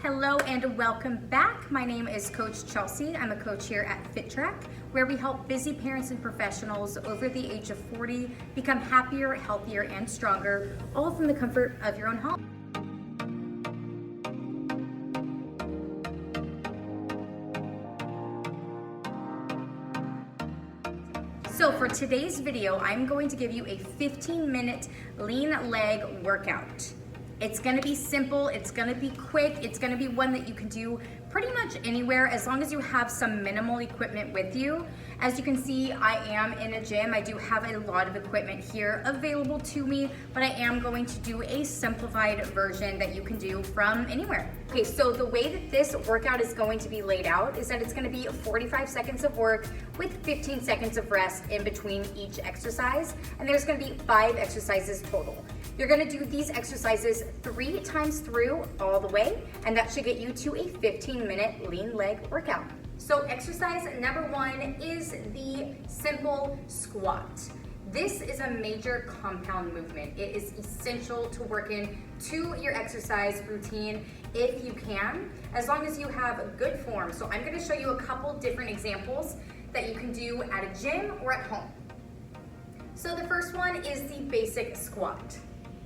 Hello and welcome back. My name is Coach Chelsea. I'm a coach here at FitTRAC, where we help busy parents and professionals over the age of 40 become happier, healthier, and stronger, all from the comfort of your own home. So for today's video, I'm going to give you a 15-minute lean leg workout. It's gonna be simple, it's gonna be quick, it's gonna be one that you can do pretty much anywhere as long as you have some minimal equipment with you. As you can see, I am in a gym. I do have a lot of equipment here available to me, but I am going to do a simplified version that you can do from anywhere. Okay, so the way that this workout is going to be laid out is that it's gonna be 45 seconds of work with 15 seconds of rest in between each exercise, and there's gonna be 5 exercises total. You're gonna do these exercises 3 times through all the way, and that should get you to a 15-minute lean leg workout. So exercise number 1 is the simple squat. This is a major compound movement. It is essential to work in to your exercise routine if you can, as long as you have a good form. So I'm gonna show you a couple different examples that you can do at a gym or at home. So the first one is the basic squat.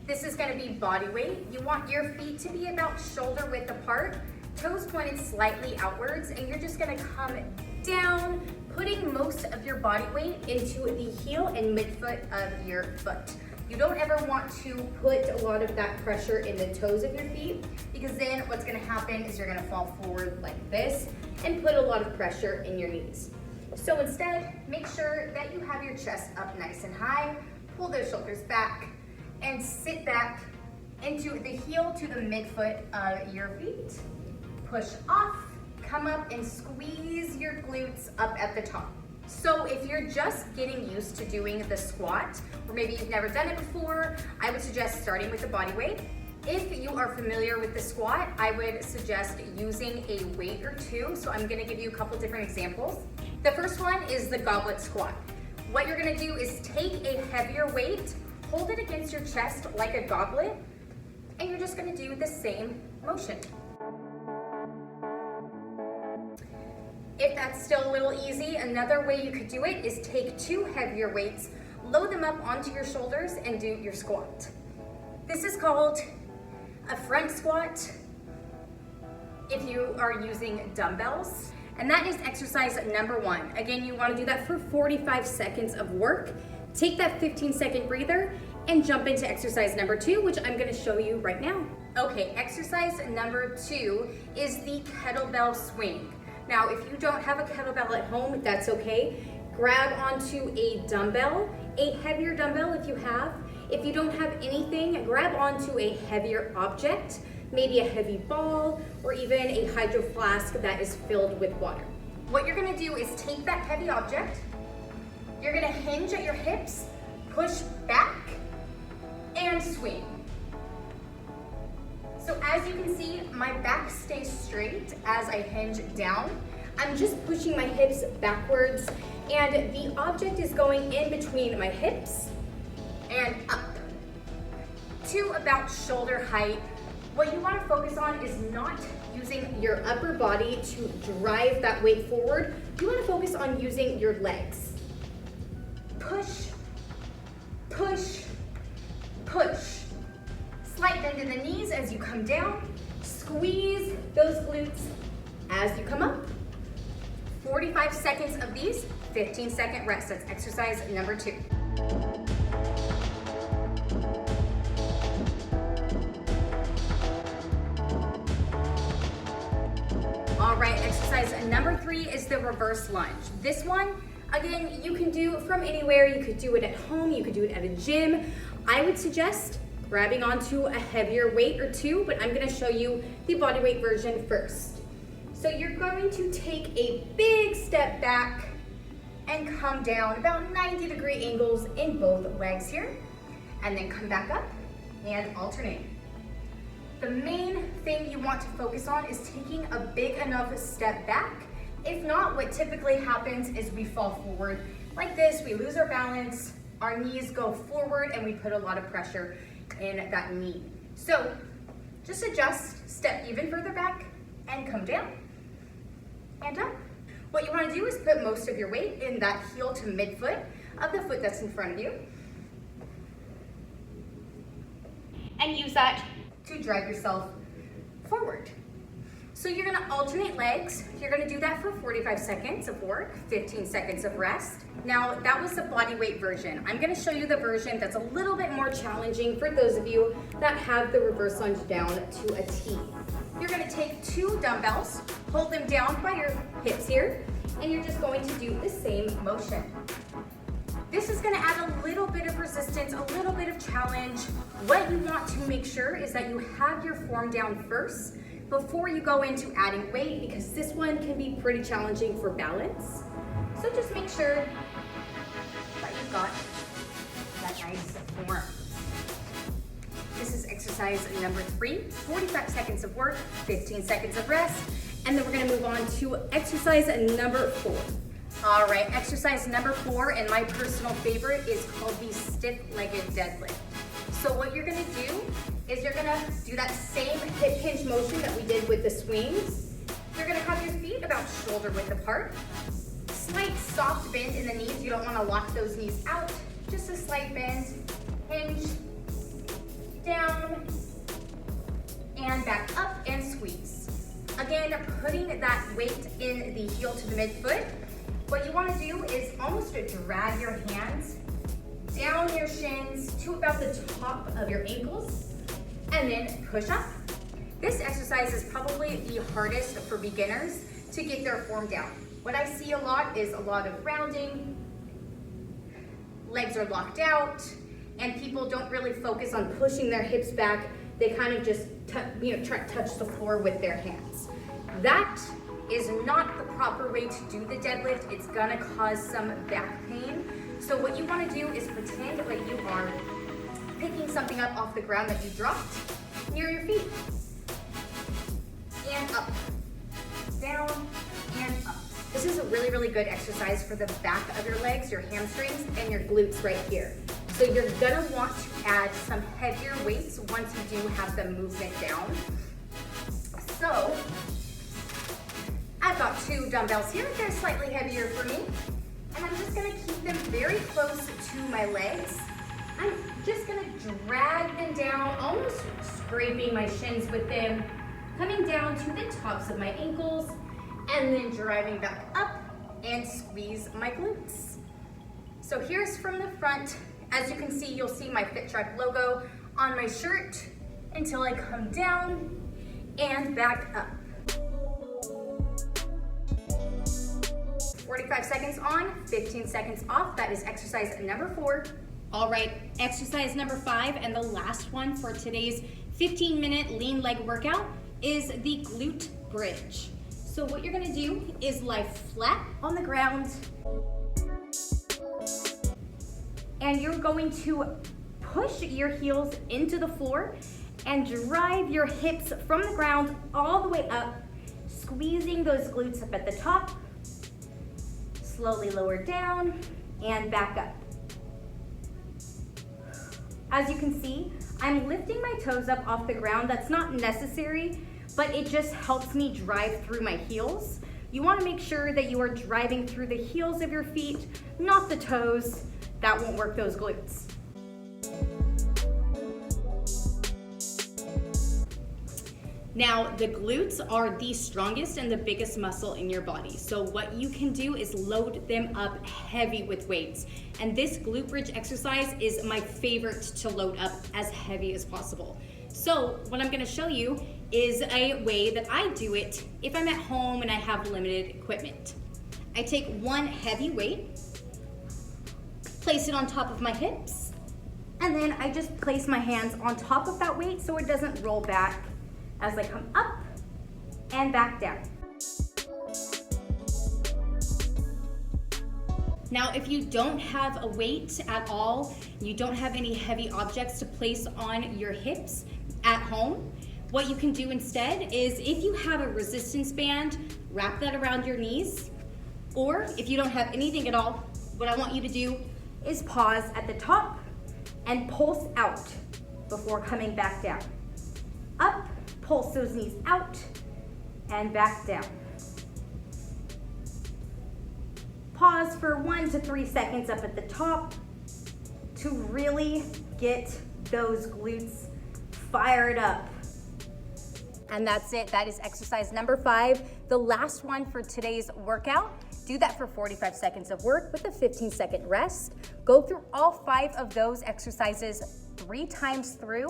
This is gonna be body weight. You want your feet to be about shoulder width apart, toes pointed slightly outwards, and you're just gonna come down, putting most of your body weight into the heel and midfoot of your foot. You don't ever want to put a lot of that pressure in the toes of your feet, because then what's gonna happen is you're gonna fall forward like this and put a lot of pressure in your knees. So instead, make sure that you have your chest up nice and high, pull those shoulders back, and sit back into the heel to the midfoot of your feet. Push off, come up and squeeze your glutes up at the top. So if you're just getting used to doing the squat, or maybe you've never done it before, I would suggest starting with the body weight. If you are familiar with the squat, I would suggest using a weight or two. So I'm gonna give you a couple different examples. The first one is the goblet squat. What you're gonna do is take a heavier weight, hold it against your chest like a goblet, and you're just gonna do the same motion. If that's still a little easy, another way you could do it is take 2 heavier weights, load them up onto your shoulders, and do your squat. This is called a front squat if you are using dumbbells. And that is exercise number 1. Again, you wanna do that for 45 seconds of work. Take that 15-second breather and jump into exercise number 2, which I'm gonna show you right now. Okay, exercise number 2 is the kettlebell swing. Now, if you don't have a kettlebell at home, that's okay. Grab onto a dumbbell, a heavier dumbbell if you have. If you don't have anything, grab onto a heavier object, maybe a heavy ball, or even a hydro flask that is filled with water. What you're gonna do is take that heavy object, you're gonna hinge at your hips, push back, and swing. So as you can see, my back stays straight as I hinge down. I'm just pushing my hips backwards, and the object is going in between my hips and up to about shoulder height. What you wanna focus on is not using your upper body to drive that weight forward. You wanna focus on using your legs. Push, push, push. Slight bend in the knees as you come down. Squeeze those glutes as you come up. 45 seconds of these, 15-second rest. That's exercise number 2. All right, exercise number 3 is the reverse lunge. This one, again, you can do from anywhere. You could do it at home, you could do it at a gym. I would suggest grabbing onto a heavier weight or 2, but I'm gonna show you the body weight version first. So you're going to take a big step back and come down about 90-degree angles in both legs here, and then come back up and alternate. The main thing you want to focus on is taking a big enough step back. If not, what typically happens is we fall forward like this, we lose our balance, our knees go forward, and we put a lot of pressure in that knee. So just adjust, step even further back, is put most of your weight in that heel to midfoot of the foot that's in front of you. And use that to drive yourself forward. So you're gonna alternate legs. You're gonna do that for 45 seconds of work, 15 seconds of rest. Now, that was the body weight version. I'm gonna show you the version that's a little bit more challenging for those of you that have the reverse lunge down to a T. You're gonna take 2 dumbbells, hold them down by your hips here, and you're just going to do the same motion. This is gonna add a little bit of resistance, a little bit of challenge. What you want to make sure is that you have your form down first before you go into adding weight, because this one can be pretty challenging for balance. So just make sure that you've got that nice form. This is exercise number 3, 45 seconds of work, 15 seconds of rest, and then we're gonna move on to exercise number 4. All right, exercise number 4, and my personal favorite, is called the stiff-legged deadlift. So what you're gonna do is you're gonna do that same hip hinge motion that we did with the swings. You're gonna have your feet about shoulder width apart. Slight soft bend in the knees. You don't wanna lock those knees out. Just a slight bend, hinge, down, and back up and squeeze. Again, putting that weight in the heel to the midfoot. What you wanna do is almost drag your hands down your shins to about the top of your ankles, and then push up. This exercise is probably the hardest for beginners to get their form down. What I see a lot is a lot of rounding, legs are locked out, and people don't really focus on pushing their hips back. They kind of just try to touch the floor with their hands. That is not the proper way to do the deadlift. It's gonna cause some back pain. So what you wanna do is pretend like you are picking something up off the ground that you dropped near your feet. And up, down, and up. This is a really, really good exercise for the back of your legs, your hamstrings, and your glutes right here. So you're gonna want to add some heavier weights once you do have the movement down. So, I've got 2 dumbbells here. They're slightly heavier for me. And I'm just gonna keep them very close to my legs. I'm just gonna drag them down, almost scraping my shins with them, coming down to the tops of my ankles, and then driving back up and squeeze my glutes. So here's from the front. As you can see, you'll see my FitTRAC logo on my shirt until I come down and back up. 45 seconds on, 15 seconds off. That is exercise number 4. All right, exercise number 5, and the last one for today's 15-minute lean leg workout is the glute bridge. So what you're gonna do is lie flat on the ground, and you're going to push your heels into the floor and drive your hips from the ground all the way up, squeezing those glutes up at the top, slowly lower down and back up. As you can see, I'm lifting my toes up off the ground. That's not necessary, but it just helps me drive through my heels. You wanna make sure that you are driving through the heels of your feet, not the toes. That won't work those glutes. Now, the glutes are the strongest and the biggest muscle in your body. So what you can do is load them up heavy with weights. And this glute bridge exercise is my favorite to load up as heavy as possible. So what I'm gonna show you is a way that I do it if I'm at home and I have limited equipment. I take one heavy weight, place it on top of my hips, and then I just place my hands on top of that weight so it doesn't roll back as I come up and back down. Now, if you don't have a weight at all, you don't have any heavy objects to place on your hips at home, what you can do instead is, if you have a resistance band, wrap that around your knees. Or if you don't have anything at all, what I want you to do is pause at the top and pulse out before coming back down. Up, pulse those knees out and back down. pause for 1 to 3 seconds up at the top to really get those glutes fired up. And that's it. That is exercise number 5, the last one for today's workout. Do that for 45 seconds of work with a 15-second rest. Go through all 5 of those exercises 3 times through,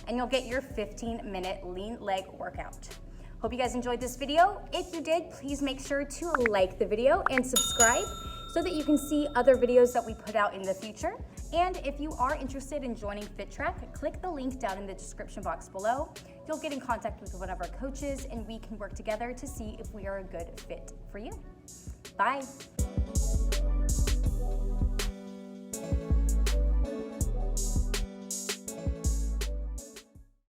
and you'll get your 15-minute lean leg workout. Hope you guys enjoyed this video. If you did, please make sure to like the video and subscribe so that you can see other videos that we put out in the future. And if you are interested in joining FitTRAC, click the link down in the description box below. You'll get in contact with one of our coaches and we can work together to see if we are a good fit for you. Bye.